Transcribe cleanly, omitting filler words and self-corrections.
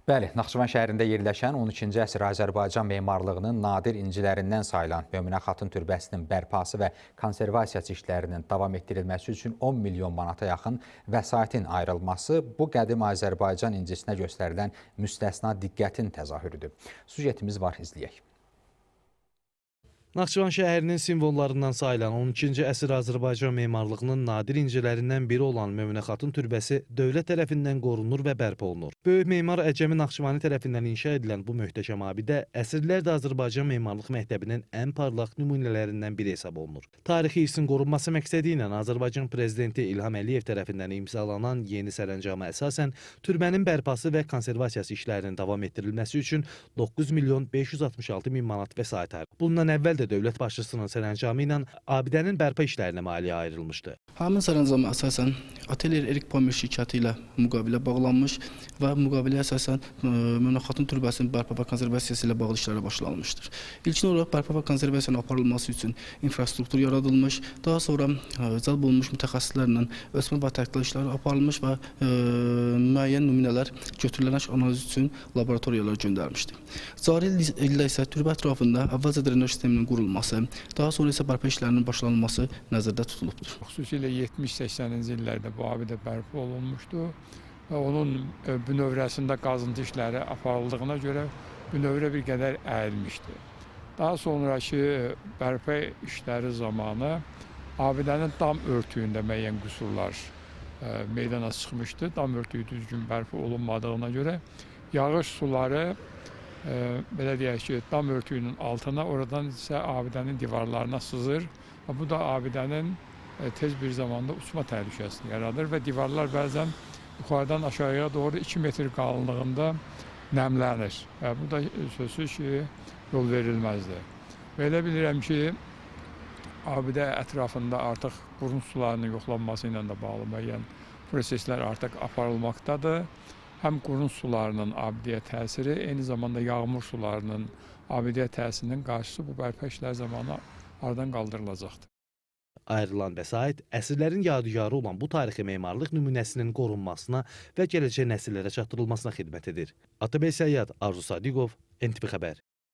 Bəli, Naxçıvan şəhərində yerləşən 12-ci əsr Azərbaycan memarlığının nadir incilərindən sayılan Möminə xatın türbəsinin bərpası və konservasiyası işlərinin davam etdirilməsi üçün 10 milyon manata yaxın vəsaitin ayrılması bu qədim Azərbaycan incisinə göstərilən müstəsna diqqətin təzahürüdür. Süjetimiz var, izləyək. Naxçıvan şəhərinin simvollarından sayılan 12-ci əsr Azərbaycan memarlığının nadir incilərindən biri olan Möminə xatın türbəsi dövlət tərəfindən qorunur və bərpa olunur. Böyük memar Əcəmi Naxçıvani tərəfindən inşa edilən bu möhtəşəm abidə əsrlərdə Azərbaycan memarlıq məktəbinin ən parlaq nümunələrindən biri hesab olunur. Tarixi irsin qorunması məqsədi ilə Azərbaycan prezidenti İlham Əliyev tərəfindən imzalanan yeni sərəncama əsasən türbənin bərpası və konservasiyası işlərinin davam etdirilməsi üçün 9 milyon 566 min manat vəsait ayrılıb. Bundan əvvəl də dövlət başçısının sərəncamı ilə abidənin bərpa işlərinə maliyyə ayrılmışdı. Həmin sərəncama əsasən Atelier Erik Pamir şirkəti ilə müqavilə bağlanmış və müqavilə əsasən Möminə xatın türbəsinin bərpa və konservasiyası ilə bağlı işlərə başlanılmışdır. İlkin olaraq bərpa və konservasiyanın aparılması üçün infrastruktur yaradılmış, daha sonra cəlb olunmuş mütəxəssislərlə ölçmə və tədqiqat işləri aparılmış və müəyyən nümunələr götürülərək analiz üçün laboratoriyalara göndərilmişdir. Cari ildə isə türbə ətrafında əvvəlcə drenaj sisteminin qurulması, daha sonra isə bərpa işlərinin başlanılması nəzərdə tutulubdur. Xüsusilə 70-80-ci illərdə bu abidə bərpa olunmuşdu və onun bünövrəsində qazıntı işləri aparıldığına görə bünövrə bir qədər əyilmişdi. Daha sonraki bərpa işləri zamanı abidənin dam örtüyündə müəyyən qüsurlar meydana çıxmışdı. Dam örtüyü düzgün bərpa olunmadığına görə yağış suları belə deyək ki, dam örtüyünün altına, oradan isə abidənin divarlarına sızır. Bu da abidənin tez bir zamanda uçma təhlükəsini yaradır və divarlar bəzən yuxarıdan aşağıya doğru 2 metr qalınlığında nəmlənir. Bu da sözsüz ki, yol verilməzdir. Və elə bilirəm ki, abidə ətrafında artıq qurun sularının yoxlanması ilə də bağlı müəyyən proseslər artıq aparılmaqdadır. Həm qurun sularının abidəyə təsiri, eyni zamanda yağmur sularının abidəyə təsirinin qarşısı bu bərpa işlər zamanı aradan qaldırılacaqdır. Ayrılan vəsait əsrlərin yadigarı olan bu tarixi memarlıq nümunəsinin qorunmasına və gələcək nəsillərə çatdırılmasına xidmət edir. Atabey Səyyad, Arzu Sadiqov, NTV Xəbər.